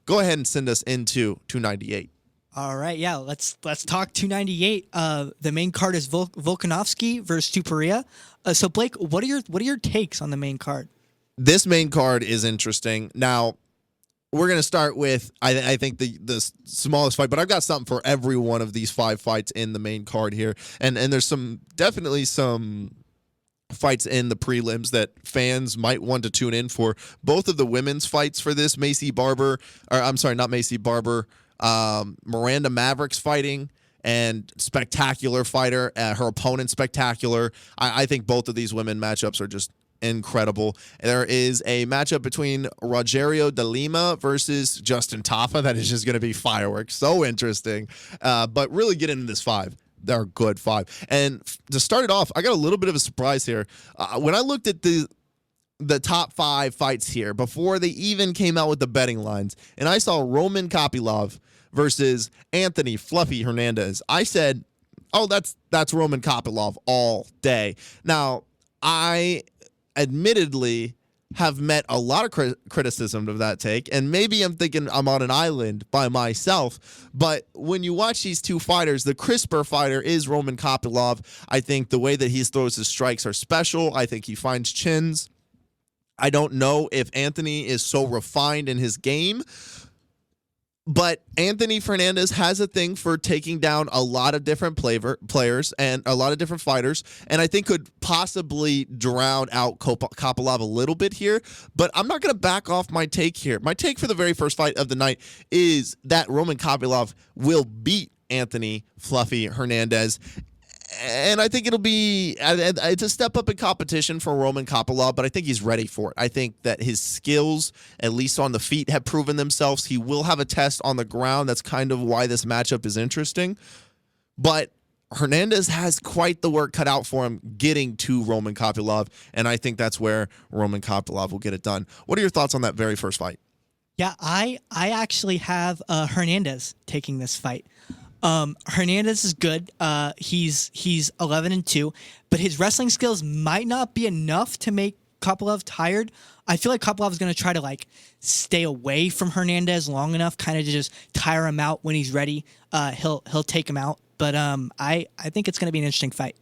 go ahead and send us into 298. All right, yeah, let's talk 298. The main card is Volkanovski versus Topuria. So Blake, what are your takes on the main card? This main card is interesting. Now, we're going to start with, I think, the smallest fight, but I've got something for every one of these 5 fights in the main card here. And there's definitely some fights in the prelims that fans might want to tune in for. Both of the women's fights for this, Miranda Maverick's fighting, and spectacular fighter. Her opponent, spectacular. I think both of these women matchups are just incredible. There is a matchup between Rogerio de Lima versus Justin Tafa that is just going to be fireworks. So interesting. But really get into this 5. They're a good 5. And to start it off, I got a little bit of a surprise here. When I looked at the top 5 fights here before they even came out with the betting lines, and I saw Roman Kopylov versus Anthony Fluffy Hernandez, I said, oh, that's Roman Kopylov all day. Now, I admittedly have met a lot of criticism of that take, and maybe I'm thinking I'm on an island by myself, but when you watch these two fighters, the crisper fighter is Roman Kopylov. I think the way that he throws his strikes are special. I think he finds chins. I don't know if Anthony is so refined in his game, but Anthony Fernandez has a thing for taking down a lot of different players and a lot of different fighters, and I think could possibly drown out Kopylov a little bit here, but I'm not going to back off my take here. My take for the very first fight of the night is that Roman Kopylov will beat Anthony Fluffy Hernandez. And I think it's a step up in competition for Roman Kopylov, but I think he's ready for it. I think that his skills, at least on the feet, have proven themselves. He will have a test on the ground. That's kind of why this matchup is interesting. But Hernandez has quite the work cut out for him getting to Roman Kopylov, and I think that's where Roman Kopylov will get it done. What are your thoughts on that very first fight? Yeah, I actually have Hernandez taking this fight. Hernandez is good. He's 11-2, but his wrestling skills might not be enough to make Kopylov tired. I feel like Kopylov is going to try to stay away from Hernandez long enough, kind of to just tire him out when he's ready. He'll take him out, but I think it's going to be an interesting fight.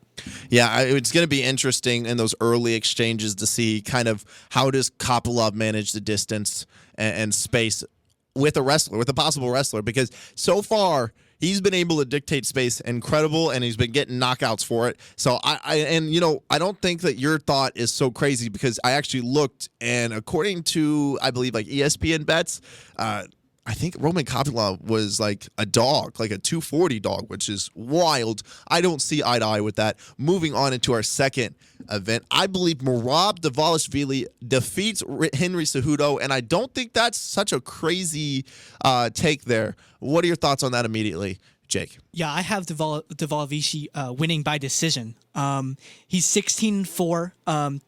Yeah, it's going to be interesting in those early exchanges to see kind of how does Kopylov manage the distance and space with a possible wrestler, because so far he's been able to dictate space incredible, and he's been getting knockouts for it. So I don't think that your thought is so crazy, because I actually looked, and according to, I believe, ESPN bets, I think Roman Kopylov was a dog, a 240 dog, which is wild. I don't see eye to eye with that. Moving on into our second event, I believe Merab Dvalishvili defeats Henry Cejudo, and I don't think that's such a crazy take there. What are your thoughts on that immediately, Jake? Yeah, I have Dvalishvili winning by decision. He's 16-4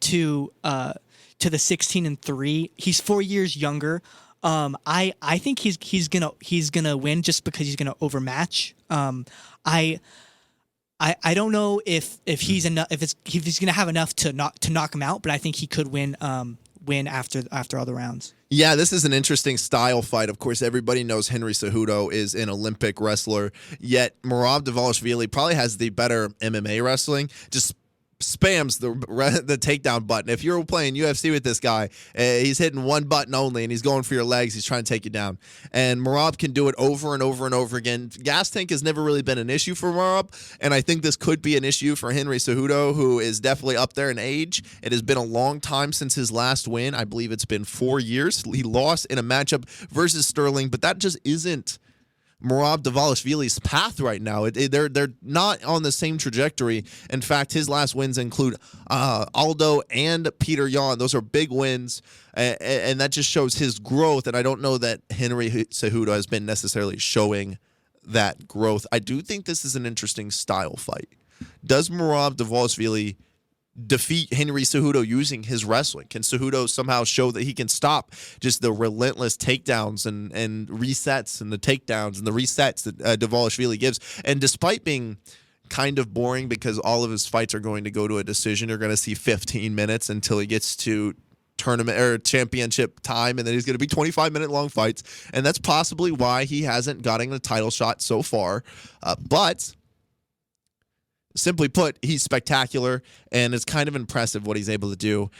to the 16-3. He's 4 years younger. I think he's gonna win just because he's gonna overmatch. I don't know if he's enough, if he's gonna have enough to knock him out, but I think he could win after all the rounds. Yeah, this is an interesting style fight. Of course, everybody knows Henry Cejudo is an Olympic wrestler, yet Merab Dvalishvili probably has the better MMA wrestling. Just spams the takedown button. If you're playing UFC with this guy, he's hitting one button only, and he's going for your legs. He's trying to take you down. And Merab can do it over and over and over again. Gas tank has never really been an issue for Merab, and I think this could be an issue for Henry Cejudo, who is definitely up there in age. It has been a long time since his last win. I believe it's been 4 years. He lost in a matchup versus Sterling, but that just isn't Merab Dvalishvili's path right now. They're not on the same trajectory. In fact, his last wins include Aldo and Peter Yan. Those are big wins, and that just shows his growth, and I don't know that Henry Cejudo has been necessarily showing that growth. I do think this is an interesting style fight. Does Merab Dvalishvili defeat Henry Cejudo using his wrestling? Can Cejudo somehow show that he can stop just the relentless takedowns and resets and the takedowns and the resets that Dvalishvili gives? And despite being kind of boring, because all of his fights are going to go to a decision, you're going to see 15 minutes until he gets to tournament or championship time, and then he's going to be 25-minute long fights, and that's possibly why he hasn't gotten a title shot so far. But simply put, he's spectacular, and it's kind of impressive what he's able to do.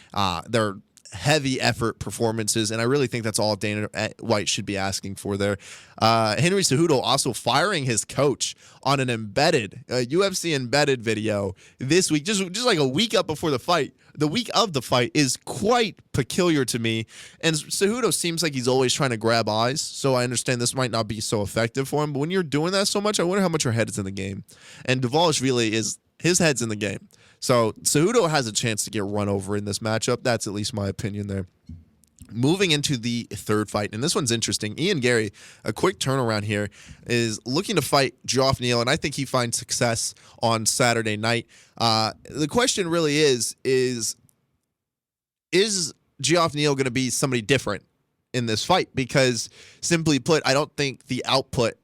They're heavy effort performances, and I really think that's all Dana White should be asking for there. Henry Cejudo also firing his coach on an UFC embedded video this week, just like a week up before the fight. The week of the fight is quite peculiar to me, and Cejudo seems like he's always trying to grab eyes, so I understand this might not be so effective for him, but when you're doing that so much, I wonder how much your head is in the game. And Dvalishvili his head's in the game. So Cejudo has a chance to get run over in this matchup. That's at least my opinion there. Moving into the third fight, and this one's interesting. Ian Gary, a quick turnaround here, is looking to fight Geoff Neal, and I think he finds success on Saturday night. The question really is Geoff Neal going to be somebody different in this fight? Because simply put, I don't think the output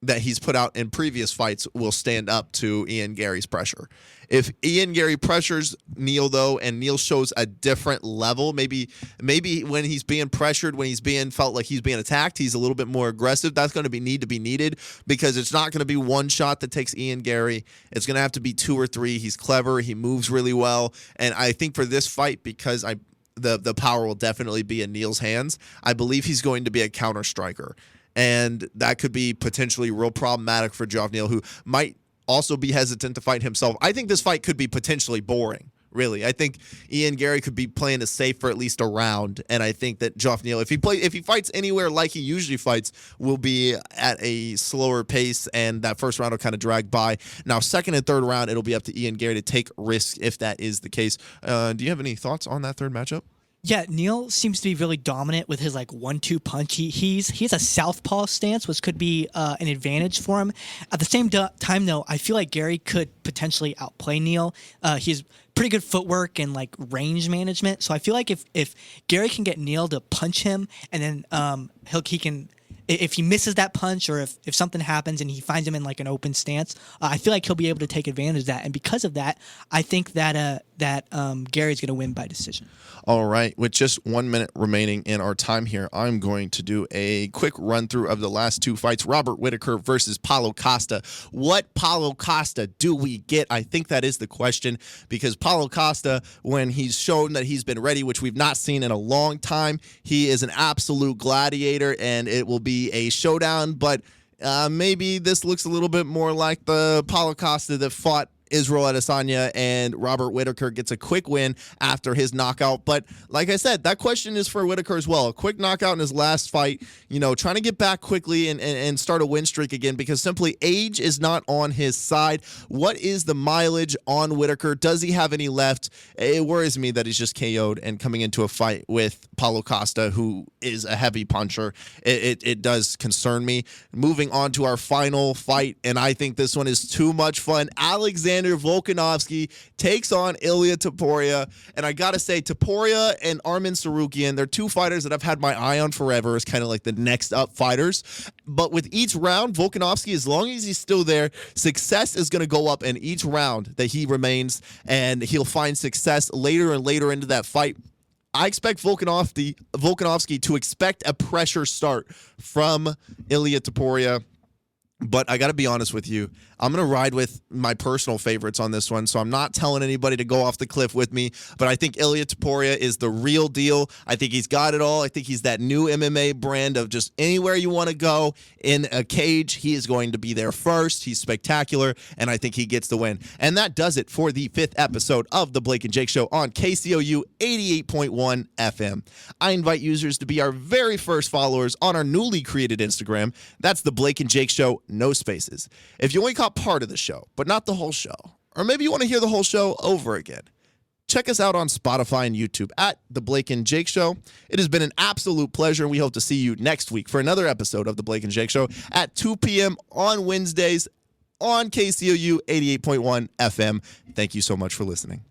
that he's put out in previous fights will stand up to Ian Gary's pressure. If Ian Gary pressures Neal, though, and Neal shows a different level, maybe when he's being pressured, when he's being felt like he's being attacked, he's a little bit more aggressive. That's going to be needed because it's not going to be one shot that takes Ian Gary. It's going to have to be 2 or 3. He's clever. He moves really well. And I think for this fight, because the power will definitely be in Neal's hands, I believe he's going to be a counter striker. And that could be potentially real problematic for Geoff Neal, who might also be hesitant to fight himself. I think this fight could be potentially boring, really. I think Ian Gary could be playing it safe for at least a round, and I think that Geoff Neal, if he fights anywhere like he usually fights, will be at a slower pace, and that first round will kind of drag by. Now, second and third round, it'll be up to Ian Gary to take risks if that is the case. Do you have any thoughts on that third matchup? Yeah, Neal seems to be really dominant with his 1-2 punch. He has a southpaw stance, which could be an advantage for him. At the same time, though, I feel like Gary could potentially outplay Neal. He has pretty good footwork and range management. So I feel like if Gary can get Neal to punch him, and then he can. If he misses that punch, or if something happens and he finds him in an open stance, I feel like he'll be able to take advantage of that. And because of that, I think that Gary's going to win by decision. All right. With just 1 minute remaining in our time here, I'm going to do a quick run through of the last 2 fights. Robert Whittaker versus Paulo Costa. What Paulo Costa do we get? I think that is the question, because Paulo Costa, when he's shown that he's been ready, which we've not seen in a long time, he is an absolute gladiator, and it will be a showdown, but maybe this looks a little bit more like the Paulo Costa that fought Israel Adesanya, and Robert Whittaker gets a quick win after his knockout. But like I said, that question is for Whittaker as well. A quick knockout in his last fight, trying to get back quickly and start a win streak again, because simply age is not on his side. What is the mileage on Whittaker? Does he have any left? It worries me that he's just KO'd and coming into a fight with Paulo Costa, who is a heavy puncher. It does concern me. Moving on to our final fight, and I think this one is too much fun. Alexander Volkanovski takes on Ilia Topuria, and I gotta say, Topuria and Arman Tsarukyan, they're 2 fighters that I've had my eye on forever as kind of like the next up fighters. But with each round, Volkanovski, as long as he's still there, success is going to go up in each round that he remains, and he'll find success later and later into that fight. I expect Volkanovski to expect a pressure start from Ilia Topuria. But I got to be honest with you. I'm going to ride with my personal favorites on this one, so I'm not telling anybody to go off the cliff with me. But I think Ilia Topuria is the real deal. I think he's got it all. I think he's that new MMA brand of just anywhere you want to go in a cage, he is going to be there first. He's spectacular, and I think he gets the win. And that does it for the 5th episode of The Blake and Jake Show on KCOU 88.1 FM. I invite users to be our very first followers on our newly created Instagram. That's The Blake and Jake Show, no spaces. If you only caught part of the show, but not the whole show, or maybe you want to hear the whole show over again, check us out on Spotify and YouTube at The Blake and Jake Show. It has been an absolute pleasure, and we hope to see you next week for another episode of The Blake and Jake Show at 2 p.m. on Wednesdays on KCOU 88.1 FM. Thank you so much for listening.